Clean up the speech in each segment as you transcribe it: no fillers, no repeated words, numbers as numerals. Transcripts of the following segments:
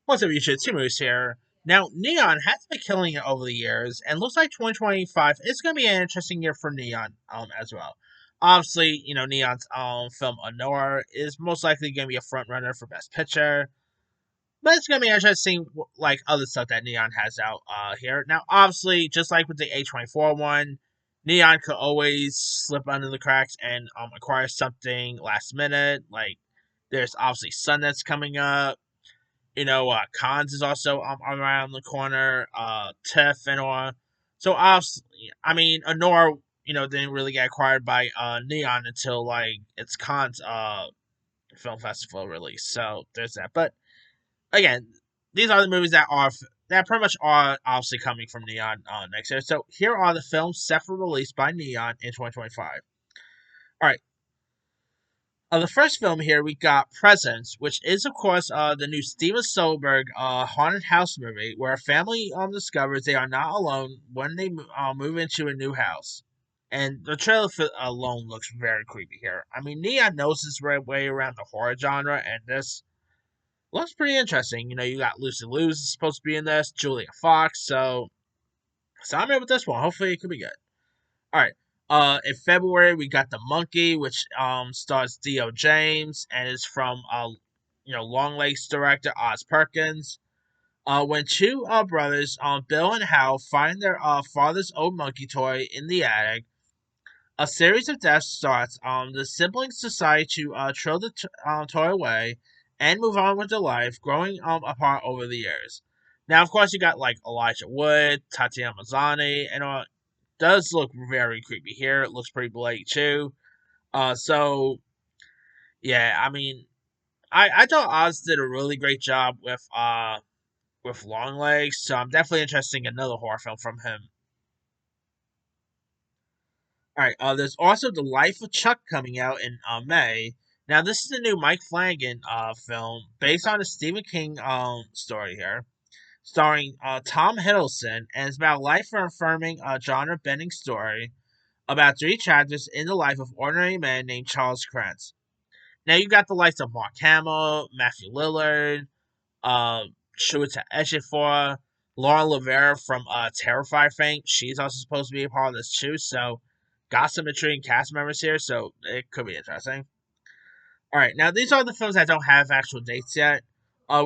What's up, YouTube? Two Moose here. Now, Neon has been killing it over the years, and looks like 2025 is going to be an interesting year for Neon as well. Obviously, Neon's film Honor is most likely going to be a front runner for Best Picture, but it's going to be interesting, like other stuff that Neon has out here. Now, obviously, just like with the A24 one, Neon could always slip under the cracks and acquire something last minute. Like, there's obviously Sun that's coming up. Cons is also around the corner. Tiff and all. So obviously, I mean, Honora, didn't really get acquired by Neon until like its Cons film festival release. So there's that. But again, these are the movies that pretty much are obviously coming from Neon next year. So here are the films set for release by Neon in 2025. All right, the first film here we got Presence, which is of course the new Steven Soderbergh haunted house movie where a family discovers they are not alone when they move into a new house. And the trailer for alone looks very creepy here. I mean, Neon knows his way around the horror genre, and this looks pretty interesting. You got Lucy Liu is supposed to be in this, Julia Fox, so I'm in with this one. Hopefully, it could be good. All right. In February we got The Monkey, which stars Dio James and is from Longlegs director Oz Perkins. When two brothers, Bill and Hal, find their father's old monkey toy in the attic, a series of deaths starts. The siblings decide to throw the toy away and move on with their life, growing apart over the years. Now, of course, you got like Elijah Wood, Tatiana Maslany, and does look very creepy here. It looks pretty bloody too. So yeah, I mean, I thought Oz did a really great job with Long Legs, so I'm definitely interested in another horror film from him. All right, there's also The Life of Chuck coming out in May. Now, this is the new Mike Flanagan film based on a Stephen King story here, starring Tom Hiddleston, and it's about life affirming genre bending story about three chapters in the life of ordinary man named Charles Krantz. Now you got the likes of Mark Hamill, Matthew Lillard, uh, Chiwetel Ejiofor, Lauren Lavera from Terrifier fame. She's also supposed to be a part of this too. So got some intriguing cast members here, so it could be interesting. All right, now these are the films that don't have actual dates yet.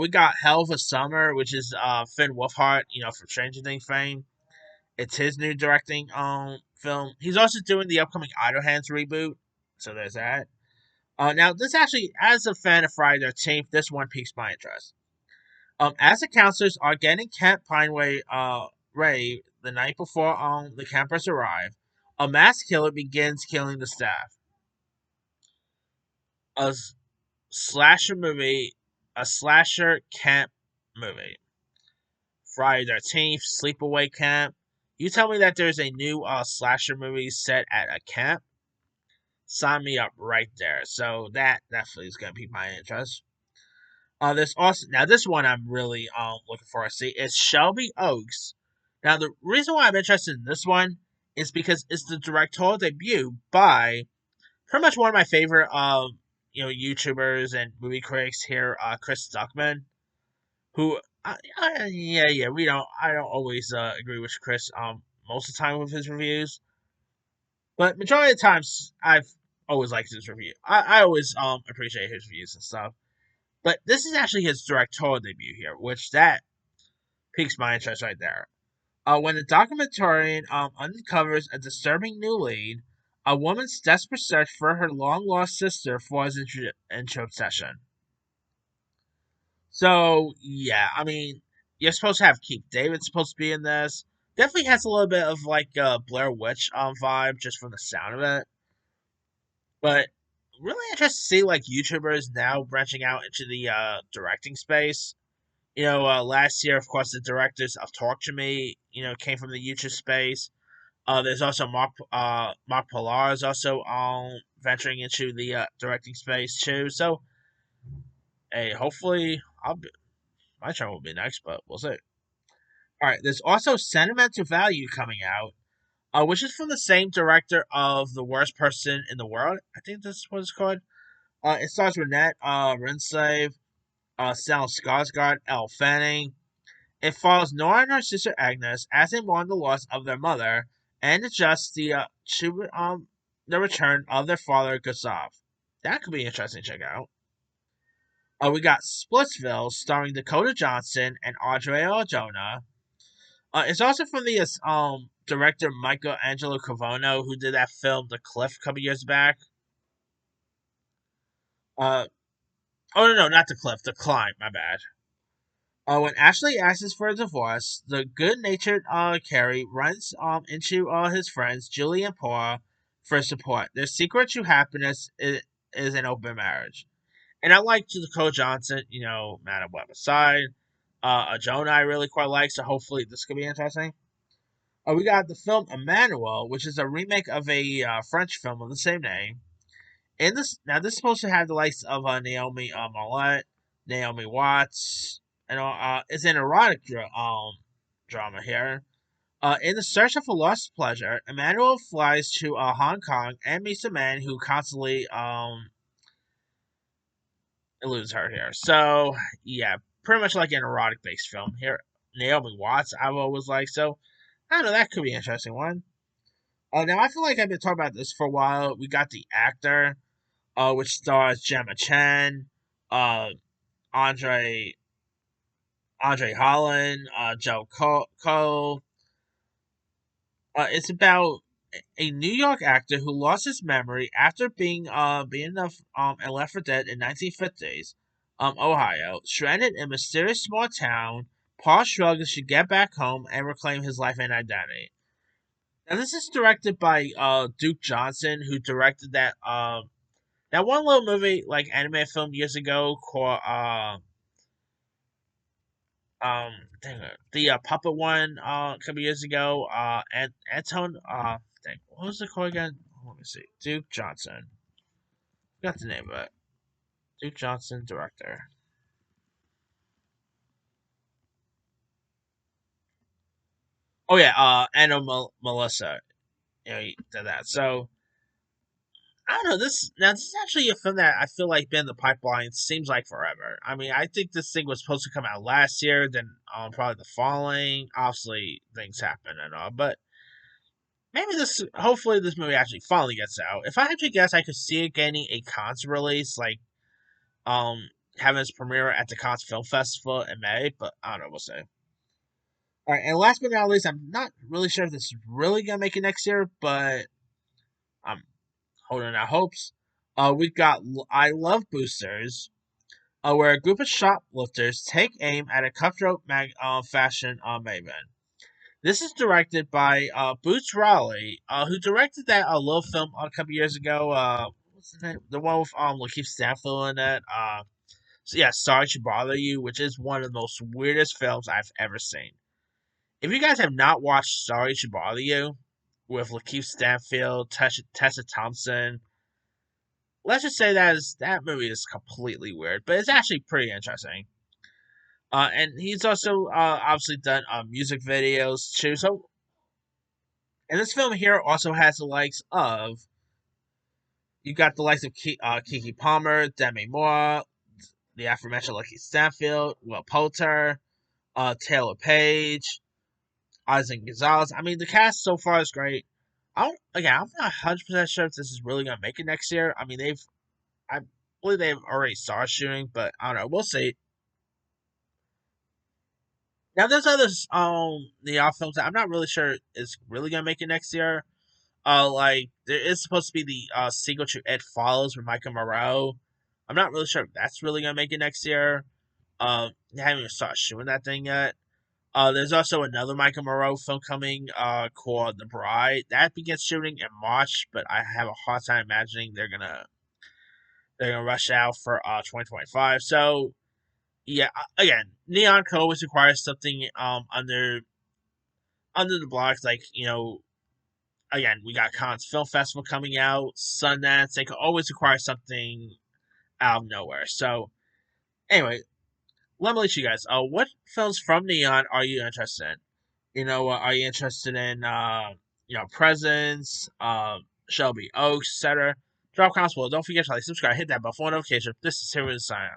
We got Hell of a Summer, which is Finn Wolfhard, from Stranger Things fame. It's his new directing film. He's also doing the upcoming Idle Hands reboot, so there's that. Now this actually, as a fan of Friday the 13th, this one piques my interest. As the counselors are getting Camp Pineway Ray the night before the campers arrive, a mass killer begins killing the staff. A slasher movie, a slasher camp movie. Friday the 13th, Sleepaway Camp. You tell me that there's a new slasher movie set at a camp? Sign me up right there. So that definitely is going to pique my interest. There's also now this one I'm really looking forward to see is Shelby Oaks. Now the reason why I'm interested in this one is because it's the directorial debut by pretty much one of my favorite YouTubers and movie critics here, Chris Stuckman, who yeah, we don't I don't always agree with Chris most of the time with his reviews, but majority of the times I've always liked his review. I always appreciate his reviews and stuff. But this is actually his directorial debut here, which that piques my interest right there. When the documentarian uncovers a disturbing new lead, a woman's desperate search for her long lost sister falls into obsession. So yeah, I mean, you're supposed to have Keith David supposed to be in this. Definitely has a little bit of like a Blair Witch vibe just from the sound of it. But really interested to see like YouTubers now branching out into the directing space. Last year, of course, the directors of Talk to Me, came from the YouTube space. There's also Mark Pillar is also venturing into the directing space too. So, hey, hopefully, my channel will be next, but we'll see. All right, there's also Sentimental Value coming out, which is from the same director of The Worst Person in the World. I think this is what it's called. It stars Renette Renslave. Stellan Skarsgård, Elle Fanning. It follows Nora and her sister Agnes as they mourn the loss of their mother and adjust the return of their father Gustav. That could be interesting to check out. We got Splitsville, starring Dakota Johnson and Audrey Arjona. It's also from the director Michael Angelo Cavono, who did that film The Cliff a couple years back. Uh, oh no, not The Cliff, The Climb. My bad. When Ashley asks for a divorce, the good-natured Carrie runs into his friends Julie and Paul for support. Their secret to happiness is an open marriage. And I like Dakota Johnson, Madam Web aside. Jonah I really quite like, so hopefully this could be interesting. We got the film Emmanuel, which is a remake of a French film of the same name. This is supposed to have the likes of Naomi Millette, Naomi Watts, and it's an erotic drama here. In the search of a lost pleasure, Emmanuel flies to Hong Kong and meets a man who constantly eludes her here. So yeah, pretty much like an erotic based film here. Naomi Watts, I've always liked. So I don't know, that could be an interesting one. Now I feel like I've been talking about this for a while. We got The Actor, which stars Gemma Chan, uh, Andre Andre Holland, Joe Cole. It's about a New York actor who lost his memory after being and left for dead in 1950s, Ohio, stranded in a mysterious small town. Paul struggles to get back home and reclaim his life and identity. Now this is directed by Duke Johnson, who directed that one little movie like anime film years ago called dang it, the puppet one a couple years ago. And Anton what was it called again? Let me see. Duke Johnson. Got the name of it. Duke Johnson, director. Oh yeah, Anna Melissa. He did that. So I don't know. This is actually a film that I feel like been in the pipeline seems like forever. I mean, I think this thing was supposed to come out last year, then probably the following. Obviously, things happen and all, but maybe hopefully this movie actually finally gets out. If I had to guess, I could see it getting a concert release, like um having its premiere at the Cannes Film Festival in May, but I don't know, we'll see. All right, and last but not least, I'm not really sure if this is really gonna make it next year, but I'm holding out hopes. We got I Love Boosters, where a group of shoplifters take aim at a cutthroat fashion maven. This is directed by Boots Riley, who directed that little film a couple years ago. What's the name? The one with Lakeith Stanfield in it. So yeah, Sorry to Bother You, which is one of the most weirdest films I've ever seen. If you guys have not watched Sorry to Bother You with Lakeith Stanfield, Tessa Thompson, let's just say that movie is completely weird, but it's actually pretty interesting. And he's also obviously done music videos too. So, and this film here also has the likes of you got the likes of Kiki Palmer, Demi Moore, the aforementioned Lucky Stanfield, Will Poulter, Taylor Page, Isaac Gonzalez. I mean, the cast so far is great. I'm not 100% sure if this is really gonna make it next year. I mean, I believe they've already started shooting, but I don't know. We'll see. Now, there's others the off films that I'm not really sure is really gonna make it next year. Like there is supposed to be the sequel to It Follows with Micah Moreau. I'm not really sure if that's really gonna make it next year. They haven't even started shooting that thing yet. There's also another Micah Moreau film coming called The Bride that begins shooting in March, but I have a hard time imagining they're gonna rush out for 2025. So yeah, again, Neon Co always requires something under the blocks, like again, we got Cannes Film Festival coming out, Sundance. They could always require something out of nowhere. So, anyway, let me let you guys. What films from Neon are you interested in? Are you interested in Presence, Shelby Oaks, etc. Drop comments below. Don't forget to like, subscribe, hit that bell for notification. This is Hero Sign.